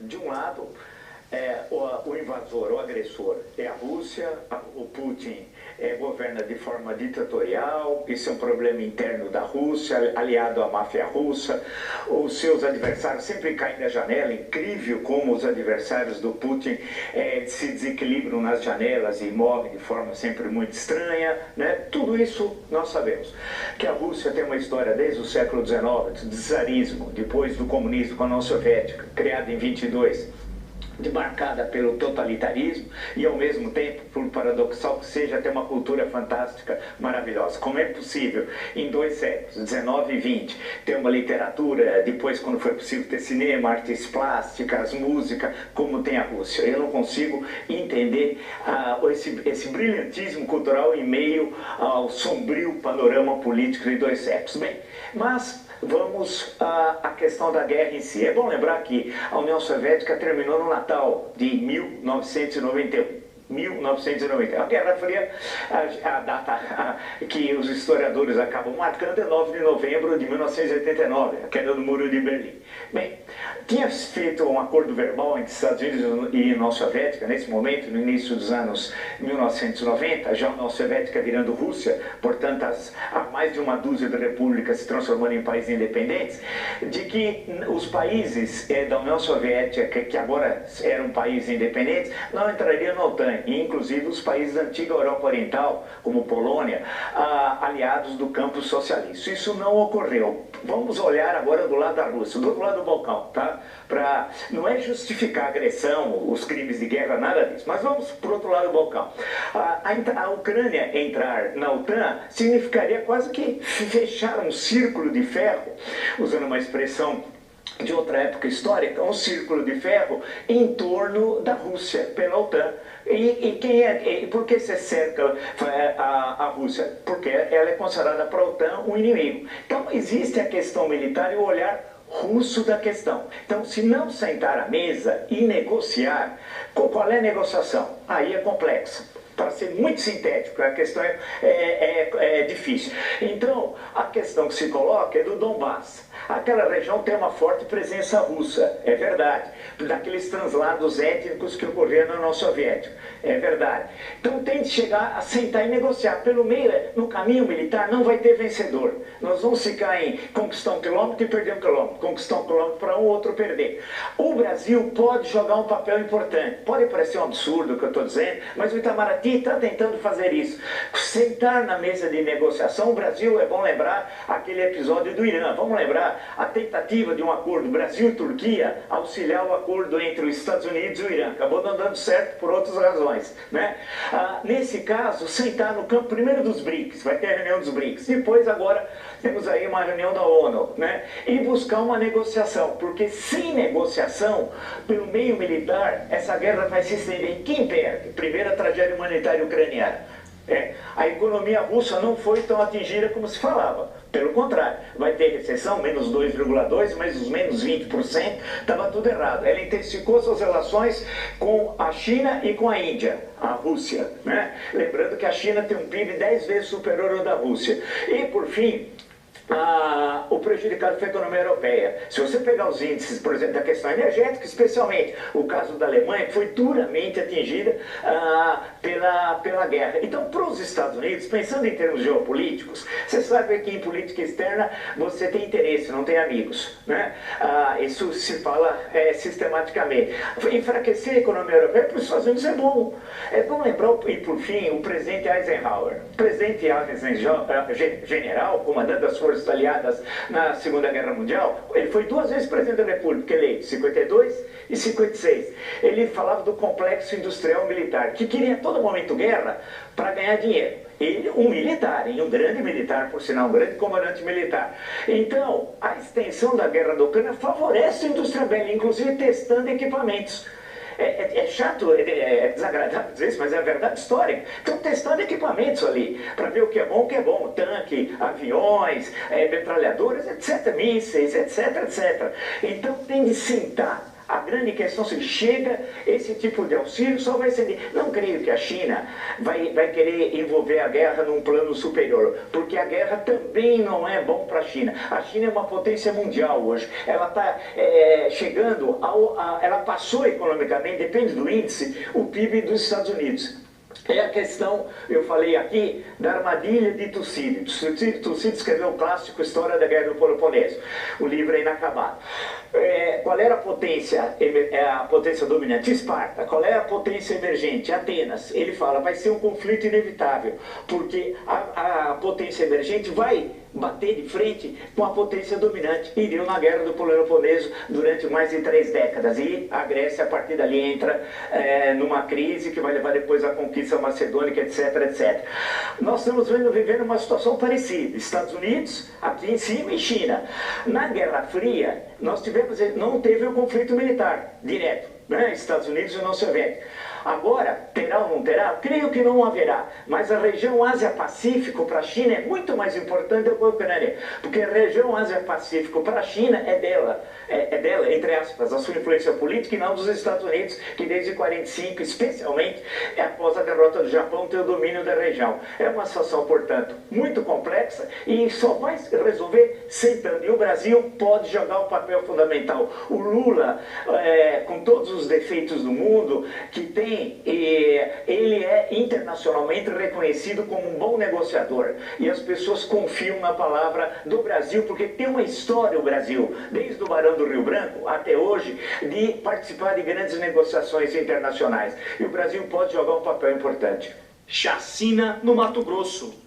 De um lado, o invasor, o agressor é a Rússia, o Putin governa de forma ditatorial, isso é um problema interno da Rússia, aliado à máfia russa. Os seus adversários sempre caem da janela, incrível como os adversários do Putin se desequilibram nas janelas e morrem de forma sempre muito estranha, né? Tudo isso nós sabemos. Que a Rússia tem uma história desde o século XIX, do czarismo, depois do comunismo com a União Soviética, criada em 22. Demarcada pelo totalitarismo e, ao mesmo tempo, por paradoxal que seja, tem uma cultura fantástica, maravilhosa. Como é possível, em 2 séculos, 19 e 20, ter uma literatura, depois, quando foi possível ter cinema, artes plásticas, música, como tem a Rússia? Eu não consigo entender esse brilhantismo cultural em meio ao sombrio panorama político de 2 séculos. Bem, mas vamos à questão da guerra em si. É bom lembrar que a União Soviética terminou no Natal de 1991. 1990. A Guerra Fria, a data que os historiadores acabam marcando é 9 de novembro de 1989, a queda do Muro de Berlim. Bem, tinha feito um acordo verbal entre Estados Unidos e União Soviética, nesse momento, no início dos anos 1990, já a União Soviética virando Rússia, portanto, há mais de uma dúzia de repúblicas se transformando em países independentes, de que os países da União Soviética, que agora eram países independentes, não entrariam na OTAN. Inclusive os países da antiga Europa Oriental, como Polônia, aliados do campo socialista. Isso não ocorreu. Vamos olhar agora do lado da Rússia, do outro lado do Balcão, tá? Não é justificar a agressão, os crimes de guerra, nada disso, mas vamos para o outro lado do Balcão. A Ucrânia entrar na OTAN significaria quase que fechar um círculo de ferro, usando uma expressão de outra época histórica, um círculo de ferro em torno da Rússia pela OTAN. E por que se cerca a Rússia? Porque ela é considerada para a OTAN um inimigo. Então existe a questão militar e o olhar russo da questão. Então, se não sentar à mesa e negociar, qual é a negociação? Aí é complexa. Para ser muito sintético, a questão é difícil. Então, a questão que se coloca é do Donbass. Aquela região tem uma forte presença russa, é verdade, daqueles translados étnicos que ocorreram na União Soviética, é verdade. Então tem de chegar a sentar e negociar. Pelo meio, no caminho militar, não vai ter vencedor. Nós vamos ficar em conquistar 1 quilômetro e perder 1 quilômetro, conquistar 1 quilômetro para um, outro perder. O Brasil pode jogar um papel importante. Pode parecer um absurdo o que eu estou dizendo, mas o Itamaraty está tentando fazer isso. Sentar na mesa de negociação, o Brasil, é bom lembrar aquele episódio do Irã. Vamos lembrar a tentativa de um acordo Brasil e Turquia auxiliar o acordo entre os Estados Unidos e o Irã. Acabou não dando certo por outras razões, né? Nesse caso, sentar no campo primeiro dos BRICS, vai ter a reunião dos BRICS, depois agora temos aí uma reunião da ONU, né? E buscar uma negociação, porque sem negociação, pelo meio militar, essa guerra vai se estender. Quem perde? Primeiro, a tragédia humanitária ucraniana. A economia russa não foi tão atingida como se falava. Pelo contrário, vai ter recessão, menos 2,2%, mas os menos 20%, estava tudo errado. Ela intensificou suas relações com a China e com a Índia, a Rússia, né? Lembrando que a China tem um PIB 10 vezes superior ao da Rússia. E, por fim, o prejudicado foi a economia europeia. Se você pegar os índices, por exemplo, da questão energética, especialmente o caso da Alemanha, que foi duramente atingida pela guerra. Então, para os Estados Unidos, pensando em termos geopolíticos, você sabe que em política externa você tem interesse, não tem amigos, né? Isso se fala sistematicamente. Enfraquecer a economia europeia para os Estados Unidos é bom. É bom lembrar, e por fim, o presidente Eisenhower. O presidente Eisenhower, general, comandante das forças aliadas na Segunda Guerra Mundial, ele foi 2 vezes presidente da República, eleito, 52 e 56. Ele falava do complexo industrial militar, que queria a todo momento guerra para ganhar dinheiro. Ele, um militar, e um grande militar, por sinal, um grande comandante militar. Então, a extensão da guerra da Ucrânia favorece a indústria bélica, inclusive testando equipamentos. É chato, é desagradável dizer isso, mas é a verdade histórica. Estão testando equipamentos ali, para ver o que é bom, tanque, aviões, metralhadoras, etc., mísseis, etc., etc. Então tem de sentar A grande questão é se chega esse tipo de auxílio, só vai ser... Não creio que a China vai querer envolver a guerra num plano superior, porque a guerra também não é bom para a China. A China é uma potência mundial hoje. Ela está chegando, ela passou economicamente, depende do índice, o PIB dos Estados Unidos. É a questão, eu falei aqui, da armadilha de Tucídides. Tucídides escreveu o clássico História da Guerra do Peloponeso. O livro é inacabado. Qual era a potência dominante? Esparta. Qual é a potência emergente? Atenas. Ele fala, vai ser um conflito inevitável, porque a potência emergente vai bater de frente com a potência dominante. E deu na Guerra do Peloponeso durante mais de 3 décadas. E a Grécia, a partir dali, entra numa crise que vai levar depois à conquista macedônica, etc, etc. Nós estamos vivendo uma situação parecida. Estados Unidos, aqui em cima, e China. Na Guerra Fria, não teve um conflito militar direto, né? Estados Unidos e União Soviética. Agora, terá ou não terá? Creio que não haverá. Mas a região Ásia-Pacífico para a China é muito mais importante do que a Ucrânia. Porque a região Ásia-Pacífico para a China é dela, entre aspas, a sua influência política e não dos Estados Unidos, que desde 1945, especialmente, após a derrota do Japão, tem o domínio da região. É uma situação, portanto, muito complexa e só vai resolver sentando. E o Brasil pode jogar um papel fundamental. O Lula, com todos os defeitos do mundo, que tem, ele é internacionalmente reconhecido como um bom negociador. E as pessoas confiam na palavra do Brasil, porque tem uma história o Brasil, desde o Barão do Rio Branco até hoje, de participar de grandes negociações internacionais. E o Brasil pode jogar um papel importante. Chacina no Mato Grosso.